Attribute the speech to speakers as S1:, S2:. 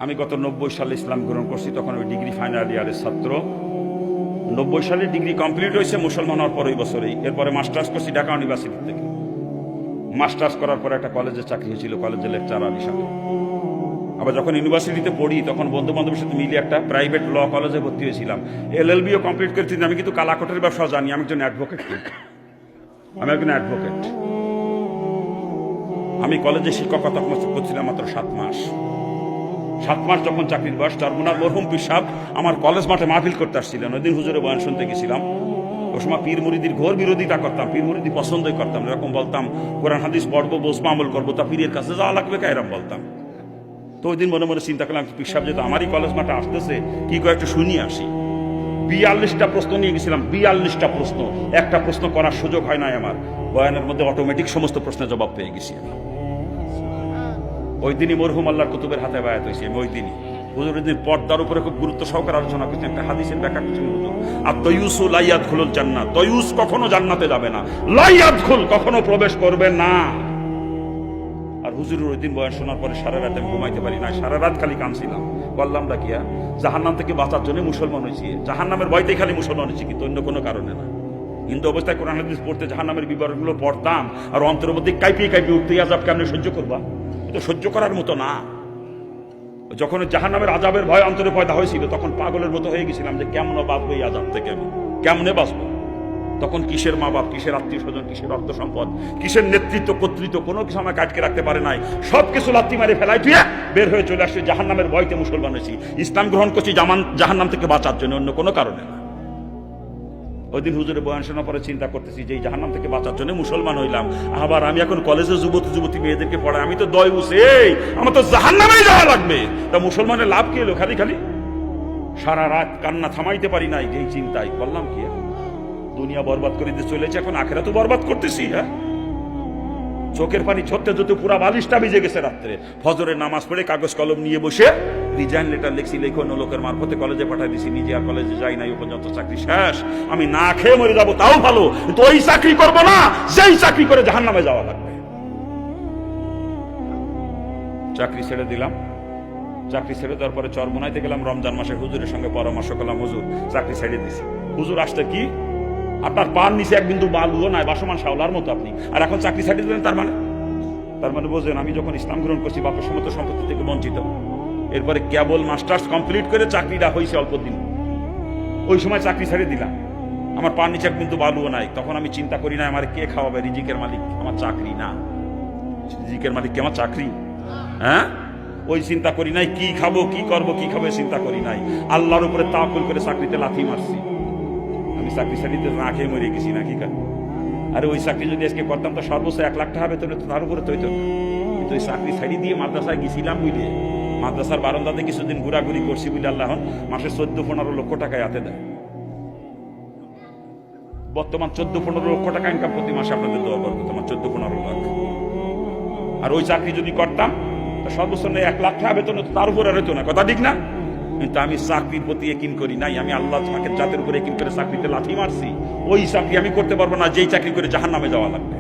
S1: আমি গত 90 সালে ইসলাম গ্রহণ করছি, তখন ওই ডিগ্রি ফাইনাল ইয়ারের ছাত্র। 90 সালে ডিগ্রি কমপ্লিট হয়েছে মুসলমান হওয়ার পর ওই বছরেই। এরপরে মাস্টার্স করছি ঢাকা ইউনিভার্সিটি থেকে। মাস্টার্স করার পর একটা কলেজে চাকরি হয়েছিল, কলেজের লেকচারার হিসাবে। আবার যখন ইউনিভার্সিটিতে পড়ি তখন বন্ধু বান্ধবের সাথে মিলিয়ে একটা প্রাইভেট ল কলেজে ভর্তি হয়েছিলাম। এলএলবিও কমপ্লিট করেছি। আমি কিন্তু কালাকোটের ব্যবসা জানি, আমি একজন অ্যাডভোকেট। আমি একজন অ্যাডভোকেট। আমি কলেজে শিক্ষকতা করছিলাম মাত্র 7 মাস। 7 মাস যখন চাকরির বয়স, চরমুনার মরহুম পীর সাহেব আমার কলেজ মাঠে মাহফিল করতে আসছিলেন। ওই দিন হুজুরের বয়ান শুনতে গেছিলাম। ওই সময় পীর মুরিদির ঘোর বিরোধিতা করতাম, পীর মুরিদি পছন্দই করতাম। এরকম বলতাম কোরআন হাদিস পড়বো, বসবো, আমল করবো, তা পীরের কাছে যাওয়া লাগবে কা, এরকম বলতাম। তো ওই দিন মনে মনে চিন্তা করলাম পীর সাহেব যেহেতু আমারই কলেজ মাঠে আসতেছে, কি করে একটু শুনিয়ে আসি। 42টা প্রশ্ন নিয়ে গেছিলাম, 42টা প্রশ্ন। একটা প্রশ্ন করার সুযোগ হয় নাই আমার। বয়ানের মধ্যে অটোমেটিক সমস্ত প্রশ্নের জবাব পেয়ে গেছি আমি। ওই দিনই মরহুম আল্লাহর কুতুবের হাতে বায়াত হয়েছি আমি। ওই দিনই হুজুর ওই দিন পর্দার উপরে খুব গুরুত্ব সহকারে আলোচনা করছেন। একটা হাদিসের ব্যাখ্যা করছেন হুজুর, আর তয়ুসু লা ইয়াদখুলুল জান্নাহ, তয়ুস কখনো জান্নাতে যাবে না, লা ইয়াদখুল কখনো প্রবেশ করবে না। আর হুজুরের ওই দিন বয়ান শোনার পরে সারা রাত আমি ঘুমাইতে পারি না, সারা রাত খালি কাঁদছিলাম। বললাম ডাকিয়া জাহান্নাম থেকে বাঁচার জন্য মুসলমান হয়েছি, জাহান্নামের ভয়তেই খালি মুসলমান হয়েছি, কিন্তু অন্য কোনো কারণে না। হিন্দু অবস্থায় কোরআন হাদিস পড়তে জাহান্নামের বিবরণগুলো পড়তাম, আর অন্তরের মধ্যে কাঁপিয়ে কাঁপিয়ে উঠতে, আযাব কেমনে সহ্য করবা, এটা সহ্য করার মতো না। যখন জাহান্নামের আযাবের ভয় অন্তরে পয়দা হয়েছিল, তখন পাগলের মতো হয়ে গেছিলাম যে কেমনে বাঁচবো এই আযাব থেকে, আমি কেমনে বাঁচবো। তখন কিসের মা বাপ, কিসের আত্মীয় স্বজন, কিসের অর্থ সম্পদ, কিসের নেতৃত্ব কর্তৃত্ব, কোনো কিছু আমার কাটকে রাখতে পারে নাই। সবকিছু লাথি মারে ফেলাই তুই বের হয়ে চলে আসছে। জাহান্নামের ভয়তে মুসলমান হয়েছি, ইসলাম গ্রহণ করছি জাহান্নাম থেকে বাঁচার জন্য, অন্য কোনো কারণে না। ওই দিন হুজুরের বয়ান শোনার পরে চিন্তা করতেছি যে এই জাহান্নাম থেকে বাঁচার জন্য মুসলমান হইলাম, আবার আমি এখন কলেজে যুবতী মেয়েদেরকে পড়াই, আমি তো দয়ুস, এই আমার তো জাহান্নামেই যাওয়া লাগবে। তা মুসলমানের লাভ কি হলো? খালি খালি সারা রাত কান্না থামাইতে পারি নাই যেই চিন্তায়। বললাম কি দুনিয়া বরবাদ করে দিয়ে চলেছে, এখন আখেরাতও বরবাদ করতেছি। হ্যাঁ, চোখের পানি ঝরতে যত পুরা বালিশটা ভিজে গেছে। রাত্রে ফজরের নামাজ পড়ে কাগজ কলম নিয়ে বসে রিজাইন লেটার লিখছি, লেখো অন্য লোকের মারফতে কলেজে পাঠাই দিছি। নিজে আর কলেজে যাই নাই, পর্যন্ত চাকরি শেষ। আমি না খেয়ে মরে যাবো তাও ভালো, কিন্তু ওই চাকরি করবো না যেই চাকরি করে জাহান্নামে যাওয়া লাগবে। চাকরি ছেড়ে দিলাম। চাকরি ছেড়ে দেওয়ার পরে চরমোনাইতে গেলাম রমজান মাসে, হুজুরের সঙ্গে পরামর্শ করলাম। হুজুর চাকরি ছেড়ে দিছি। হুজুর আসতে কি আপনার পান নিচে এক বিন্দু বালুও নাই, বাসমান শাওলার মতো আপনি, আর এখন চাকরি ছেড়ে দিলেন? তার মানে বোঝেন আমি যখন ইসলাম গ্রহণ করছি বাপের সমস্ত সম্পত্তি থেকে বঞ্চিত। এরপরে কেবল মাস্টার্স কমপ্লিট করে চাকরিটা হয়েছে অল্প দিন, ওই সময় চাকরি ছেড়ে দিলাম। আমার পান নিচে এক বিন্দু বালুও নাই। তখন আমি চিন্তা করি না আমার কে খাওয়াবে, রিজিকের মালিক আমার চাকরি না, রিজিকের মালিক কি আমার চাকরি? হ্যাঁ, ওই চিন্তা করি নাই কি খাবো, কি করবো, কি খাবো, চিন্তা করি নাই। আল্লাহর উপরে তাওয়াক্কুল করে চাকরিতে লাথি মারছি। আমি চাকরি ছাড়িতে না খেয়ে মরে গেছি নাকি? আরে ওই চাকরি যদি আজকে করতাম তো সর্বোচ্চ 1 লাখ টাকা বেতন, তার উপরে তো হইতো। কিন্তু ওই চাকরি ছাড়ি দিয়ে মাদ্রাসায় গেছিলাম বুঝলে, মাদ্রাসার বারান্দাতে কিছুদিন ঘোরাঘুরি করছি বুঝলে, আল্লাহ মাসে 14-15 লক্ষ টাকায় হাতে দেয়। বর্তমান 14-15 লক্ষ টাকা ইনকাম প্রতি মাসে আপনাদের দেওয়া করবো, তোমার 14-15 লাখ। আর ওই চাকরি যদি করতাম তো সর্বোচ্চ 1 লাখ টাকা বেতন, তার উপরে হইতো না, কথা ঠিক না? কিন্তু আমি চাকরির প্রতি একিন করি নাই, আমি আল্লাহ তোমাকে জাতের উপরে একিন করে চাকরিতে লাথি মারছি। ওই চাকরি আমি করতে পারবো না যেই চাকরি করে জাহান্নামে যাওয়া লাগবে।